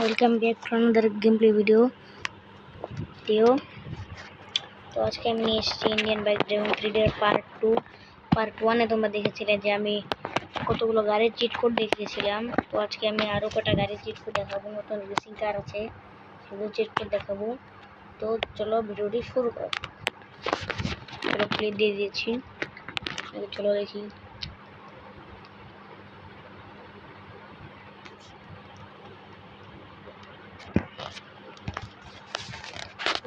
Welcome back to another game play video. तो आज के আমি এসেছি ইন্ডিয়ান বাইক ড্রাইভিং থ্রিডের পার্ট 1 এ তোমরা দেখেছিলে যে আমি কতগুলো গাড়ির চিট কোড দেখিয়েছিলাম। তো আজকে আমি আরো কটা গাড়ির চিট কোড দেখাবো, নতুন রেসিং কার আছে সেগুলো চিট কোড দেখাবো। তো চলো ভিডিওটি শুরু করো। চলো প্লে দিয়ে দিয়েছি, চলো দেখি।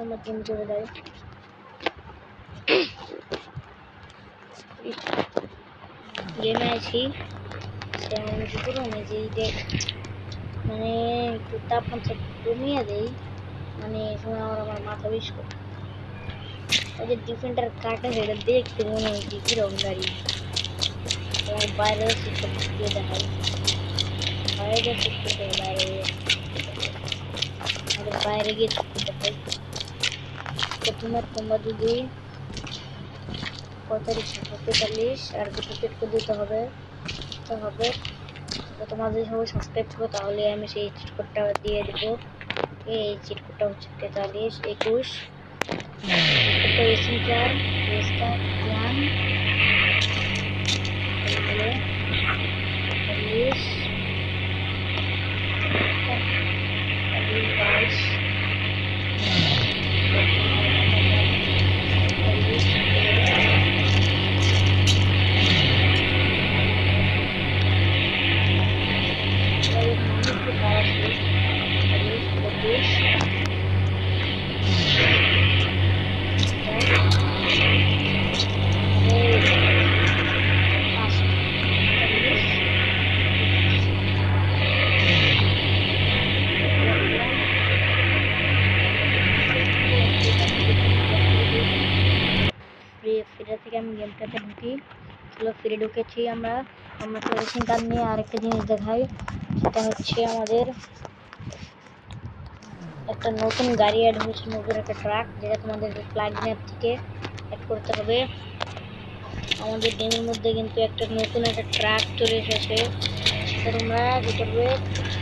আমার গেম চলে যায়, গেমে আছি তেমন কিছু করো না, যে মানে একটু তাপমাত্রা কমিয়ে দেয়, মানে এই সময় আমার মাথা বেশ করে। ওই যে ডিফেন্ডার কাটা সেটা দেখতে মনে হচ্ছে কিরকম গাড়ি। তোমার বাইরে দিয়ে দেখায়, বাইরে বাইরে গিয়ে দেখাই। তো তোমরা যদি 45 আর দুটো চেক করে দিতে হবে। তো তোমার যদি সবাই সাবস্ক্রাইব করো তাহলে আমি সেই চিট কোডটা দিয়ে দেবো। এই চিট কোডটা হচ্ছে 43 21 রেসিং কার রেস্টার প্ল্যান ফিরে থেকে আমি গেমটাতে ঢুকি। চলো ফিরে ঢুকেছি আমরা রেসিং কার নিয়ে আরেকটা জিনিস দেখাই। সেটা হচ্ছে আমাদের একটা নতুন গাড়ি অ্যাড হয়েছে, নতুন একটা ট্রাক, যেটা তোমাদের প্লাগ ইন থেকে অ্যাড করতে হবে। আমাদের গেমের মধ্যে কিন্তু একটা নতুন একটা ট্রাক চলে এসেছে। সেটা তোমরা কি করবে,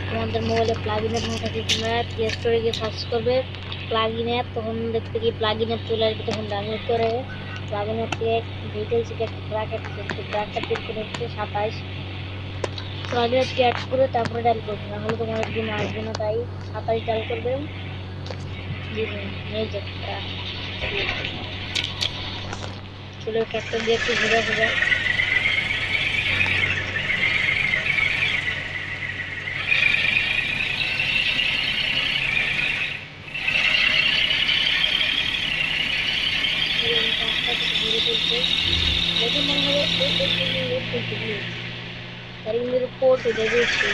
তোমাদের মোবাইলে প্লাগ ইন অ্যাপ থাকে, তোমরা প্লে স্টোরে গিয়ে সার্চ করবে প্লাগ ইন অ্যাপ, তখন দেখতে গিয়ে প্লাগ ইন অ্যাপ চলে আসবে। তখন ডাউনলোড করে প্লাগ ইন অ্যাপ থেকে ডিটেলস থেকে একটা ট্রাক ট্রাকটা পিক করে হচ্ছে 27 প্লাগ ইন অ্যাপকে অ্যাড করে তারপরে ডাল করবে, নাহলে তোমাদের গেম আসবে না। তাই 27 ডাল করবে। চলো ট্রাক্টর দিয়ে একটু ঘুরে ঘুরে পোর্ট উঠে দিয়েছি।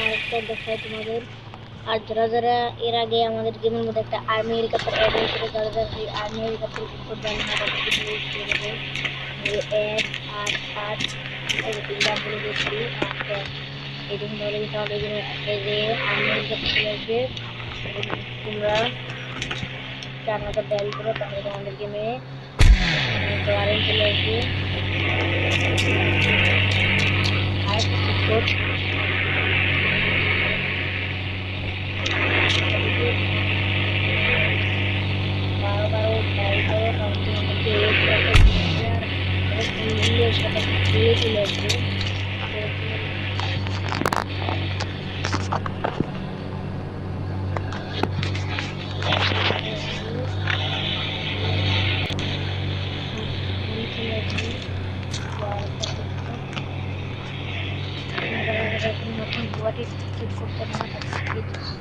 আরেকটা দেখায় তোমাদের। আর যারা এর আগে আমাদের গেমের মধ্যে একটা আর্মি হেলিকপ্টার অ্যাড হয়েছিল, যারা সেই আর্মি হেলিকপ্টার করবে আমি বলে দিয়েছি। এই দেখুন তাহলে আমাদের গেমে এই যে আর্মি হেলিকপ্টার আসবে, তোমরা 4000 ডায়াল করো, তাহলে তোমাদের গেমে ওয়ারেন্ট চলে আসবে। আর কোড চলে আসবে। নতুন গুয়াহাটি ঠিক করতে না করে দিচ্ছি।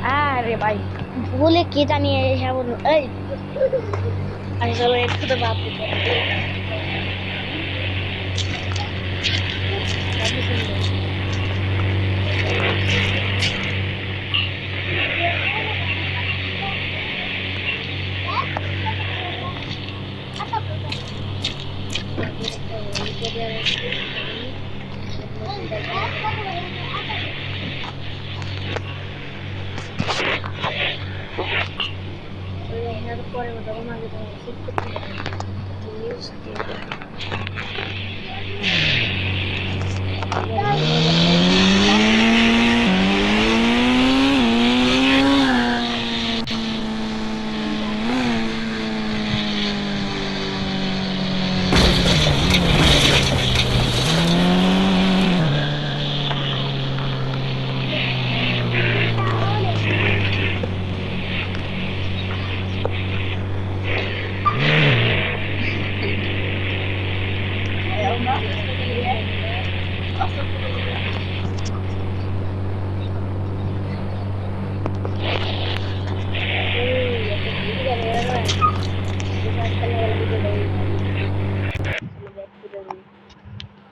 আরে ভাই বলে কে জানিয়ে এমন এই আসলে একটু তো বাপ প্লেয়ার আছে নতুন পরে তখন আগে তোমাকে ঠিক করতে হবে